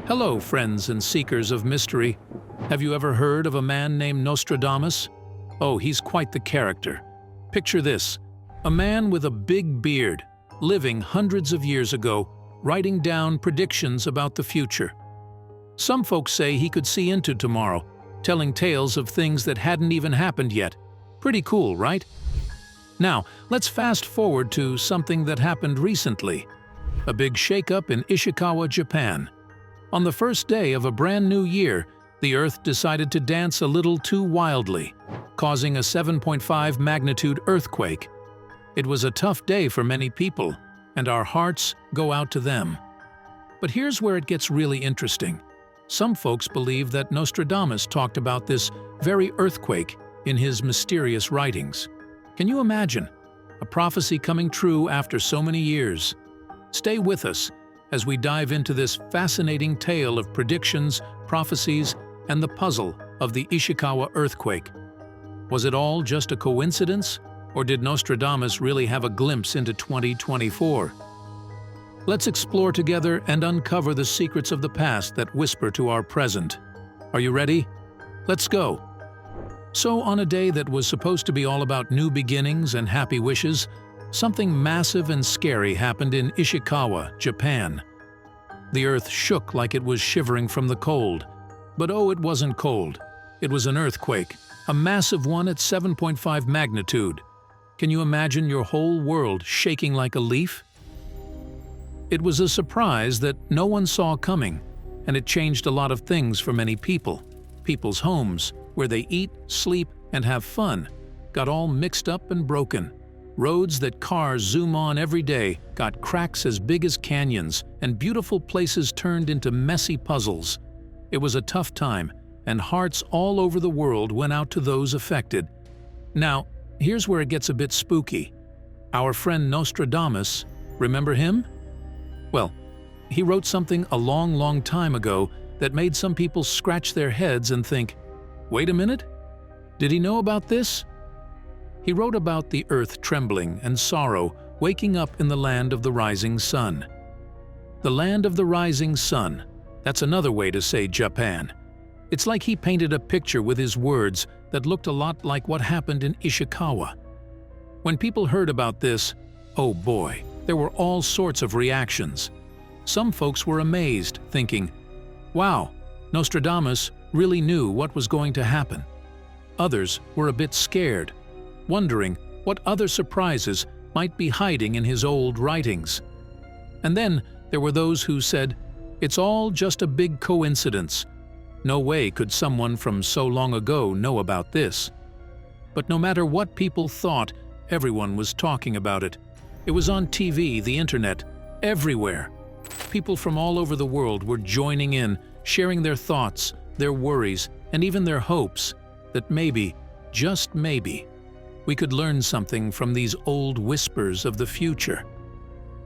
Hello, friends and seekers of mystery. Have you ever heard of a man named Nostradamus? Oh, he's quite the character. Picture this: a man with a big beard, living hundreds of years ago, writing down predictions about the future. Some folks say he could see into tomorrow, telling tales of things that hadn't even happened yet. Pretty cool, right? Now, let's fast forward to something that happened recently. A big shakeup in Ishikawa, Japan. On the first day of a brand new year, the Earth decided to dance a little too wildly, causing a 7.5 magnitude earthquake. It was a tough day for many people, and our hearts go out to them. But here's where it gets really interesting. Some folks believe that Nostradamus talked about this very earthquake in his mysterious writings. Can you imagine? A prophecy coming true after so many years. Stay with us as we dive into this fascinating tale of predictions, prophecies, and the puzzle of the Ishikawa earthquake. Was it all just a coincidence, or did Nostradamus really have a glimpse into 2024? Let's explore together and uncover the secrets of the past that whisper to our present. Are you ready? Let's go! So, on a day that was supposed to be all about new beginnings and happy wishes, something massive and scary happened in Ishikawa, Japan. The earth shook like it was shivering from the cold. But oh, it wasn't cold. It was an earthquake, a massive one at 7.5 magnitude. Can you imagine your whole world shaking like a leaf? It was a surprise that no one saw coming, and it changed a lot of things for many people. People's homes, where they eat, sleep, and have fun, got all mixed up and broken. Roads that cars zoom on every day got cracks as big as canyons, and beautiful places turned into messy puzzles. It was a tough time, and hearts all over the world went out to those affected. Now, here's where it gets a bit spooky. Our friend Nostradamus, remember him? Well, he wrote something a long time ago that made some people scratch their heads and think, wait a minute? Did he know about this? He wrote about the earth trembling and sorrow waking up in the land of the rising sun. The land of the rising sun, that's another way to say Japan. It's like he painted a picture with his words that looked a lot like what happened in Ishikawa. When people heard about this, oh boy, there were all sorts of reactions. Some folks were amazed, thinking, wow, Nostradamus really knew what was going to happen. Others were a bit scared, wondering what other surprises might be hiding in his old writings. And then there were those who said, it's all just a big coincidence. No way could someone from so long ago know about this. But no matter what people thought, everyone was talking about it. It was on TV, the internet, everywhere. People from all over the world were joining in, sharing their thoughts, their worries, and even their hopes that maybe, just maybe, we could learn something from these old whispers of the future.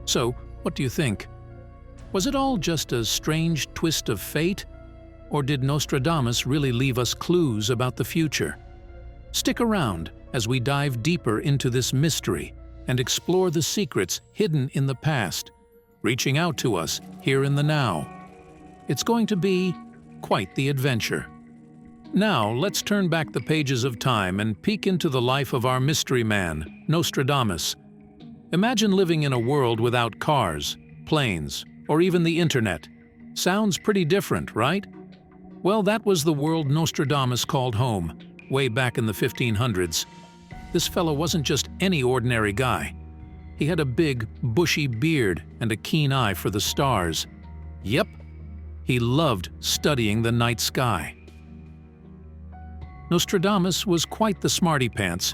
So, what do you think? Was it all just a strange twist of fate? Or did Nostradamus really leave us clues about the future? Stick around as we dive deeper into this mystery and explore the secrets hidden in the past, reaching out to us here in the now. It's going to be quite the adventure. Now, let's turn back the pages of time and peek into the life of our mystery man, Nostradamus. Imagine living in a world without cars, planes, or even the internet. Sounds pretty different, right? Well, that was the world Nostradamus called home, way back in the 1500s. This fellow wasn't just any ordinary guy. He had a big, bushy beard and a keen eye for the stars. Yep, he loved studying the night sky. Nostradamus was quite the smarty-pants.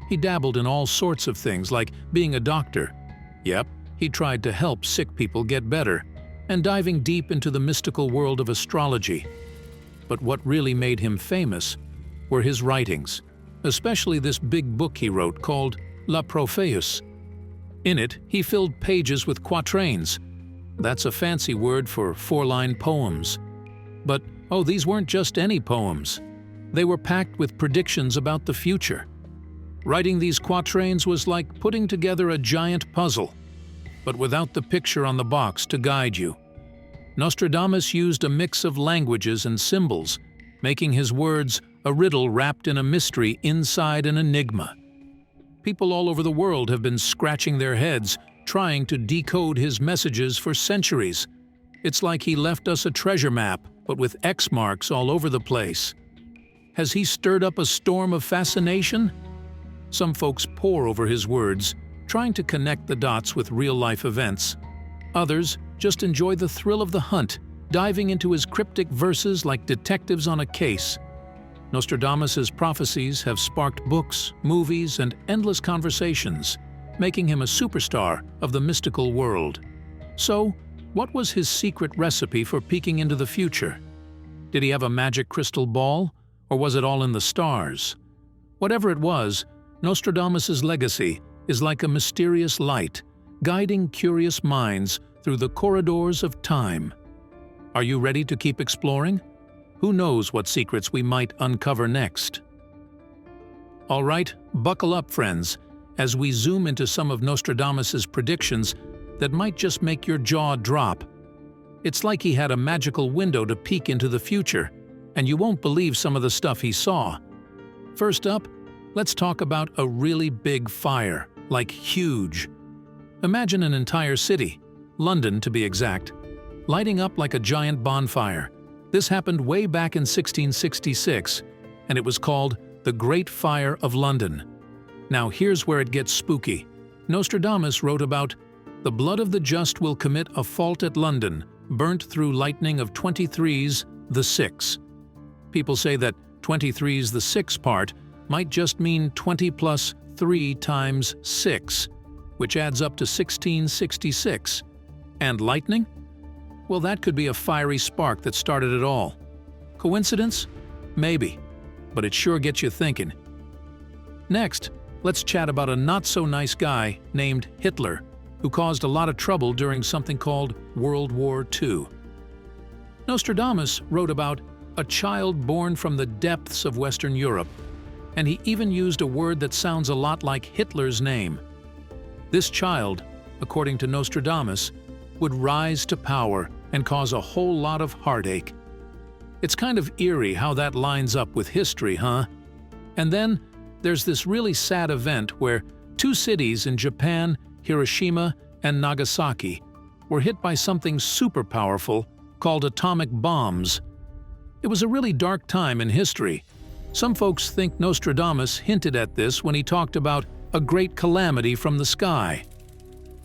He dabbled in all sorts of things, like being a doctor. Yep, he tried to help sick people get better, and diving deep into the mystical world of astrology. But what really made him famous were his writings, especially this big book he wrote called La Prophéus. In it, he filled pages with quatrains. That's a fancy word for 4-line poems. But, oh, these weren't just any poems. They were packed with predictions about the future. Writing these quatrains was like putting together a giant puzzle, but without the picture on the box to guide you. Nostradamus used a mix of languages and symbols, making his words a riddle wrapped in a mystery inside an enigma. People all over the world have been scratching their heads trying to decode his messages for centuries. It's like he left us a treasure map, but with X marks all over the place. Has he stirred up a storm of fascination? Some folks pore over his words, trying to connect the dots with real-life events. Others just enjoy the thrill of the hunt, diving into his cryptic verses like detectives on a case. Nostradamus's prophecies have sparked books, movies, and endless conversations, making him a superstar of the mystical world. So, what was his secret recipe for peeking into the future? Did he have a magic crystal ball, or was it all in the stars? Whatever it was, Nostradamus's legacy is like a mysterious light, guiding curious minds through the corridors of time. Are you ready to keep exploring? Who knows what secrets we might uncover next? All right, buckle up, friends, as we zoom into some of Nostradamus's predictions that might just make your jaw drop. It's like he had a magical window to peek into the future, and you won't believe some of the stuff he saw. First up, let's talk about a really big fire, like huge. Imagine an entire city, London to be exact, lighting up like a giant bonfire. This happened way back in 1666, and it was called the Great Fire of London. Now here's where it gets spooky. Nostradamus wrote about, "The blood of the just will commit a fault at London, burnt through lightning of 23's the 6." People say that 23's the 6 part might just mean 20 plus 3 times 6, which adds up to 1666. And lightning? Well, that could be a fiery spark that started it all. Coincidence? Maybe, but it sure gets you thinking. Next, let's chat about a not-so-nice guy named Hitler, who caused a lot of trouble during something called World War II. Nostradamus wrote about a child born from the depths of Western Europe, and he even used a word that sounds a lot like Hitler's name. This child, according to Nostradamus, would rise to power and cause a whole lot of heartache. It's kind of eerie how that lines up with history, huh? And then there's this really sad event where 2 cities in Japan, Hiroshima and Nagasaki, were hit by something super powerful called atomic bombs. It was a really dark time in history. Some folks think Nostradamus hinted at this when he talked about a great calamity from the sky.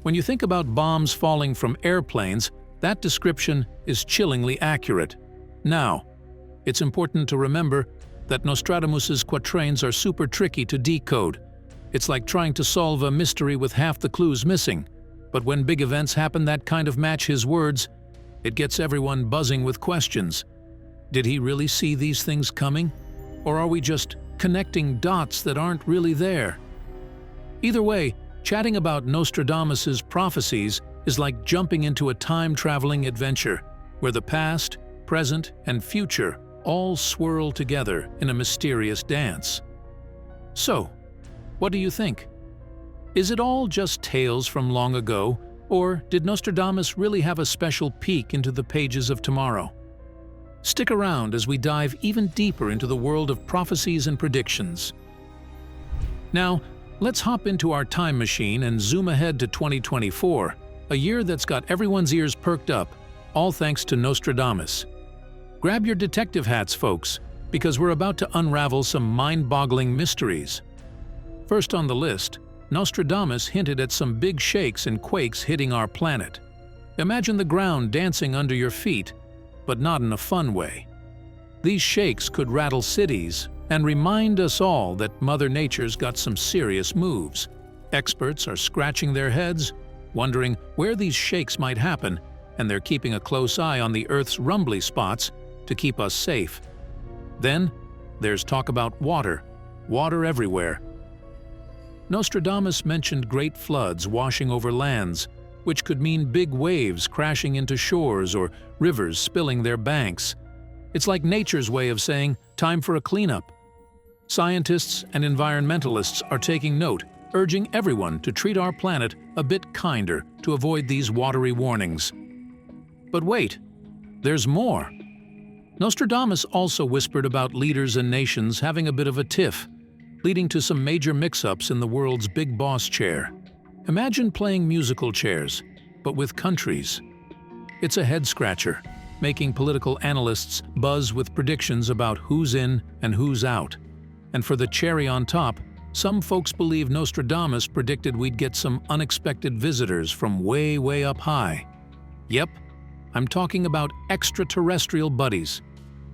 When you think about bombs falling from airplanes, that description is chillingly accurate. Now, it's important to remember that Nostradamus's quatrains are super tricky to decode. It's like trying to solve a mystery with half the clues missing. But when big events happen that kind of match his words, it gets everyone buzzing with questions. Did he really see these things coming? Or are we just connecting dots that aren't really there? Either way, chatting about Nostradamus's prophecies is like jumping into a time-traveling adventure, where the past, present, and future all swirl together in a mysterious dance. So, what do you think? Is it all just tales from long ago, or did Nostradamus really have a special peek into the pages of tomorrow? Stick around as we dive even deeper into the world of prophecies and predictions. Now, let's hop into our time machine and zoom ahead to 2024, a year that's got everyone's ears perked up, all thanks to Nostradamus. Grab your detective hats, folks, because we're about to unravel some mind-boggling mysteries. First on the list, Nostradamus hinted at some big shakes and quakes hitting our planet. Imagine the ground dancing under your feet, but not in a fun way. These shakes could rattle cities and remind us all that Mother Nature's got some serious moves. Experts are scratching their heads, wondering where these shakes might happen, and they're keeping a close eye on the Earth's rumbly spots to keep us safe. Then, there's talk about water everywhere. Nostradamus mentioned great floods washing over lands, which could mean big waves crashing into shores or rivers spilling their banks. It's like nature's way of saying, time for a cleanup. Scientists and environmentalists are taking note, urging everyone to treat our planet a bit kinder to avoid these watery warnings. But wait, there's more. Nostradamus also whispered about leaders and nations having a bit of a tiff, leading to some major mix-ups in the world's big boss chair. Imagine playing musical chairs, but with countries. It's a head-scratcher, making political analysts buzz with predictions about who's in and who's out. And for the cherry on top, some folks believe Nostradamus predicted we'd get some unexpected visitors from way, way up high. Yep, I'm talking about extraterrestrial buddies.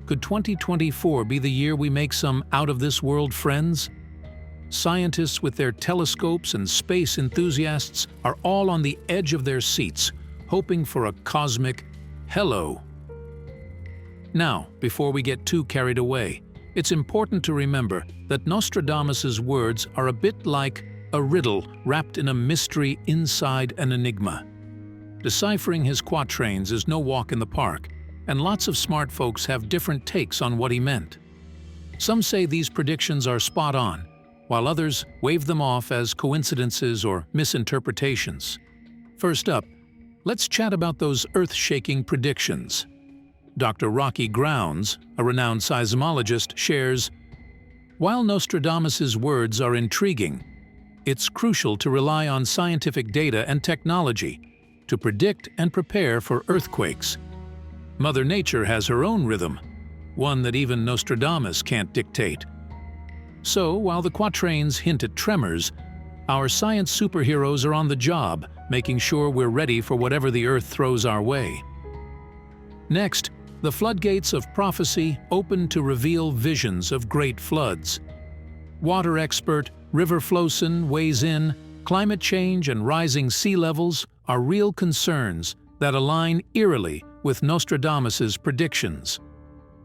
Could 2024 be the year we make some out-of-this-world friends? Scientists with their telescopes and space enthusiasts are all on the edge of their seats, hoping for a cosmic hello. Now, before we get too carried away, it's important to remember that Nostradamus's words are a bit like a riddle wrapped in a mystery inside an enigma. Deciphering his quatrains is no walk in the park, and lots of smart folks have different takes on what he meant. Some say these predictions are spot on, while others wave them off as coincidences or misinterpretations. First up, let's chat about those earth-shaking predictions. Dr. Rocky Grounds, a renowned seismologist, shares, "While Nostradamus's words are intriguing, it's crucial to rely on scientific data and technology to predict and prepare for earthquakes. Mother Nature has her own rhythm, one that even Nostradamus can't dictate. So, while the quatrains hint at tremors, our science superheroes are on the job, making sure we're ready for whatever the Earth throws our way." Next, the floodgates of prophecy open to reveal visions of great floods. Water expert River Flowson weighs in, climate change and rising sea levels are real concerns that align eerily with Nostradamus's predictions.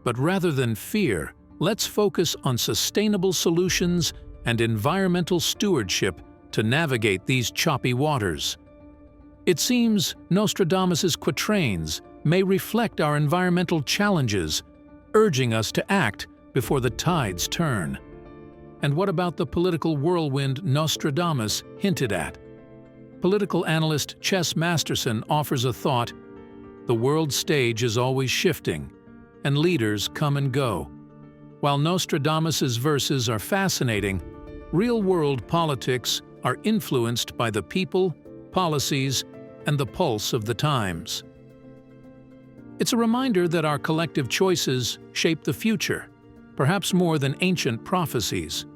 But rather than fear, let's focus on sustainable solutions and environmental stewardship to navigate these choppy waters. It seems Nostradamus's quatrains may reflect our environmental challenges, urging us to act before the tides turn. And what about the political whirlwind Nostradamus hinted at? Political analyst Chess Masterson offers a thought: the world stage is always shifting, and leaders come and go. While Nostradamus's verses are fascinating, real-world politics are influenced by the people, policies, and the pulse of the times. It's a reminder that our collective choices shape the future, perhaps more than ancient prophecies.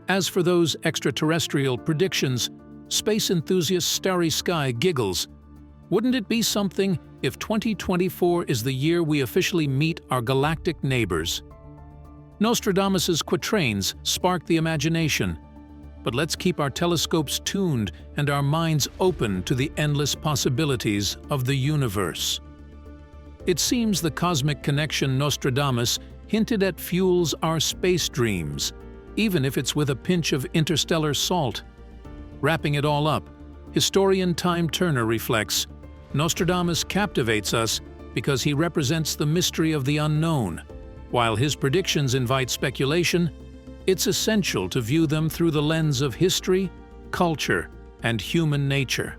As for those extraterrestrial predictions, space enthusiast Starry Sky giggles. Wouldn't it be something if 2024 is the year we officially meet our galactic neighbors? Nostradamus's quatrains spark the imagination, but let's keep our telescopes tuned and our minds open to the endless possibilities of the universe. It seems the cosmic connection Nostradamus hinted at fuels our space dreams, even if it's with a pinch of interstellar salt. Wrapping it all up, historian Time Turner reflects, Nostradamus captivates us because he represents the mystery of the unknown. While his predictions invite speculation, it's essential to view them through the lens of history, culture, and human nature.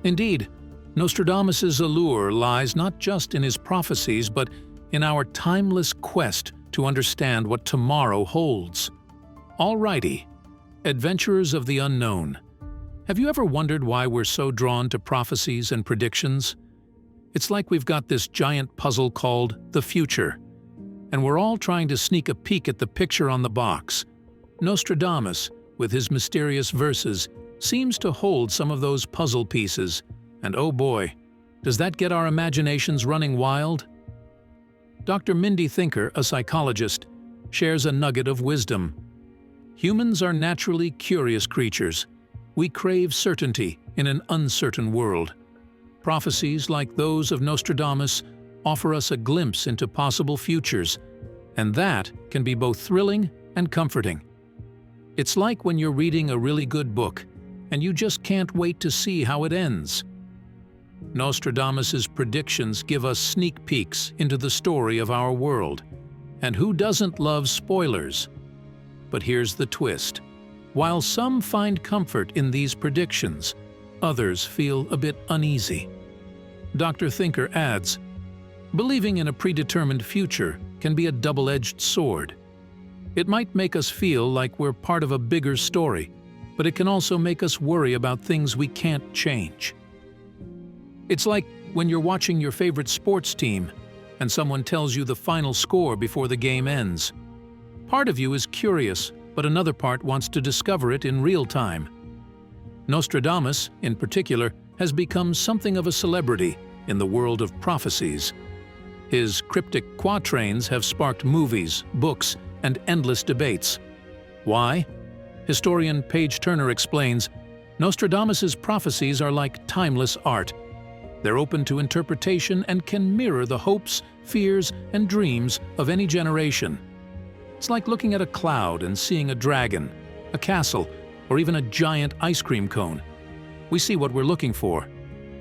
Indeed, Nostradamus's allure lies not just in his prophecies, but in our timeless quest to understand what tomorrow holds. Alrighty, adventurers of the unknown. Have you ever wondered why we're so drawn to prophecies and predictions? It's like we've got this giant puzzle called the future, and we're all trying to sneak a peek at the picture on the box. Nostradamus, with his mysterious verses, seems to hold some of those puzzle pieces, and oh boy, does that get our imaginations running wild? Dr. Mindy Thinker, a psychologist, shares a nugget of wisdom. Humans are naturally curious creatures. We crave certainty in an uncertain world. Prophecies like those of Nostradamus offer us a glimpse into possible futures, and that can be both thrilling and comforting. It's like when you're reading a really good book, and you just can't wait to see how it ends. Nostradamus's predictions give us sneak peeks into the story of our world. And who doesn't love spoilers? But here's the twist. While some find comfort in these predictions, others feel a bit uneasy. Dr. Thinker adds, Believing in a predetermined future can be a double-edged sword. It might make us feel like we're part of a bigger story, but it can also make us worry about things we can't change. It's like when you're watching your favorite sports team and someone tells you the final score before the game ends. Part of you is curious, but another part wants to discover it in real time. Nostradamus, in particular, has become something of a celebrity in the world of prophecies. His cryptic quatrains have sparked movies, books, and endless debates. Why? Historian Paige Turner explains, Nostradamus's prophecies are like timeless art. They're open to interpretation and can mirror the hopes, fears, and dreams of any generation. It's like looking at a cloud and seeing a dragon, a castle, or even a giant ice cream cone. We see what we're looking for,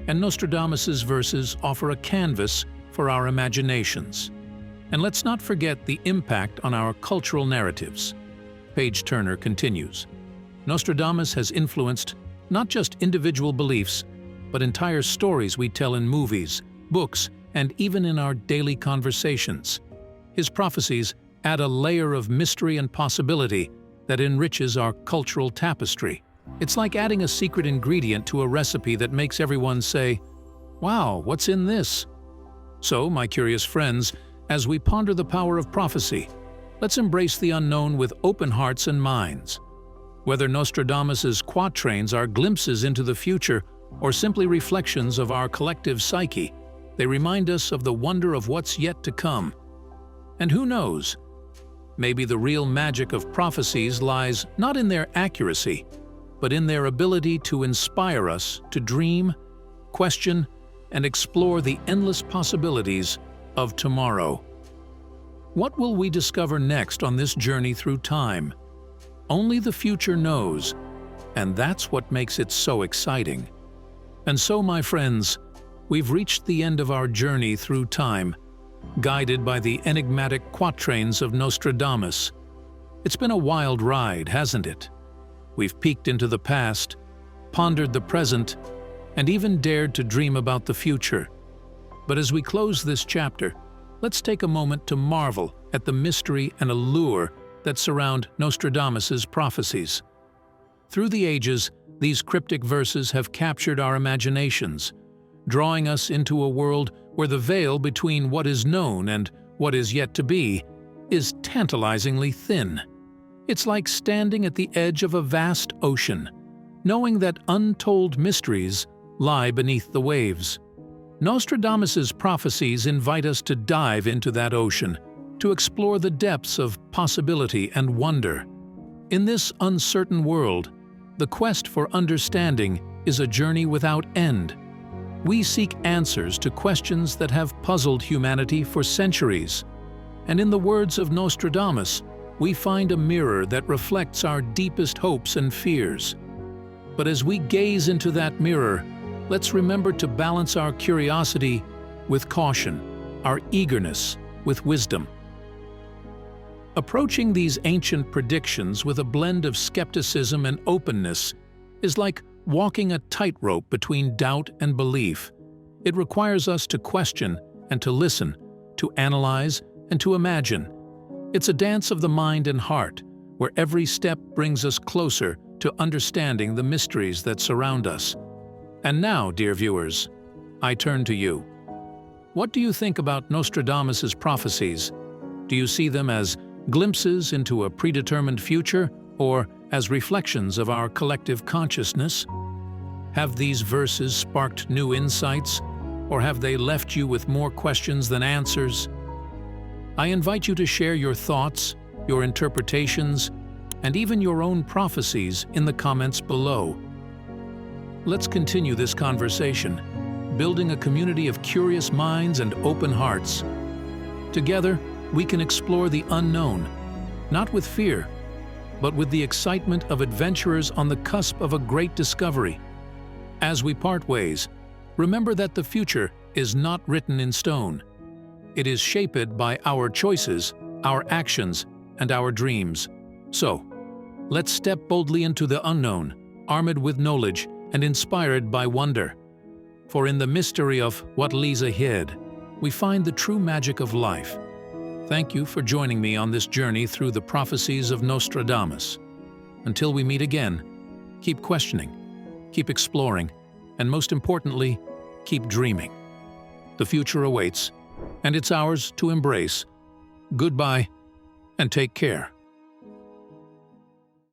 and Nostradamus's verses offer a canvas for our imaginations. And let's not forget the impact on our cultural narratives. Paige Turner continues, Nostradamus has influenced not just individual beliefs, but entire stories we tell in movies, books, and even in our daily conversations. His prophecies add a layer of mystery and possibility that enriches our cultural tapestry. It's like adding a secret ingredient to a recipe that makes everyone say, "Wow, what's in this?" So, my curious friends, as we ponder the power of prophecy, let's embrace the unknown with open hearts and minds. Whether Nostradamus's quatrains are glimpses into the future or simply reflections of our collective psyche, they remind us of the wonder of what's yet to come. And who knows? Maybe the real magic of prophecies lies not in their accuracy, but in their ability to inspire us to dream, question, and explore the endless possibilities of tomorrow. What will we discover next on this journey through time? Only the future knows, and that's what makes it so exciting. And so, my friends, we've reached the end of our journey through time, guided by the enigmatic quatrains of Nostradamus. It's been a wild ride, hasn't it? We've peeked into the past, pondered the present, and even dared to dream about the future. But as we close this chapter, let's take a moment to marvel at the mystery and allure that surround Nostradamus's prophecies. Through the ages, these cryptic verses have captured our imaginations, drawing us into a world where the veil between what is known and what is yet to be is tantalizingly thin. It's like standing at the edge of a vast ocean, knowing that untold mysteries lie beneath the waves. Nostradamus's prophecies invite us to dive into that ocean, to explore the depths of possibility and wonder. In this uncertain world, the quest for understanding is a journey without end. We seek answers to questions that have puzzled humanity for centuries. And in the words of Nostradamus, we find a mirror that reflects our deepest hopes and fears. But as we gaze into that mirror, let's remember to balance our curiosity with caution, our eagerness with wisdom. Approaching these ancient predictions with a blend of skepticism and openness is like walking a tightrope between doubt and belief. It requires us to question and to listen, to analyze and to imagine. It's a dance of the mind and heart, where every step brings us closer to understanding the mysteries that surround us. And now, dear viewers, I turn to you. What do you think about Nostradamus's prophecies? Do you see them as glimpses into a predetermined future, or as reflections of our collective consciousness? Have these verses sparked new insights, or have they left you with more questions than answers? I invite you to share your thoughts, your interpretations, and even your own prophecies in the comments below. Let's continue this conversation, building a community of curious minds and open hearts. Together, we can explore the unknown, not with fear, but with the excitement of adventurers on the cusp of a great discovery. As we part ways, remember that the future is not written in stone. It is shaped by our choices, our actions, and our dreams. So, let's step boldly into the unknown, armed with knowledge and inspired by wonder. For in the mystery of what lies ahead, we find the true magic of life. Thank you for joining me on this journey through the prophecies of Nostradamus. Until we meet again, keep questioning, keep exploring, and most importantly, keep dreaming. The future awaits, and it's ours to embrace. Goodbye, and take care.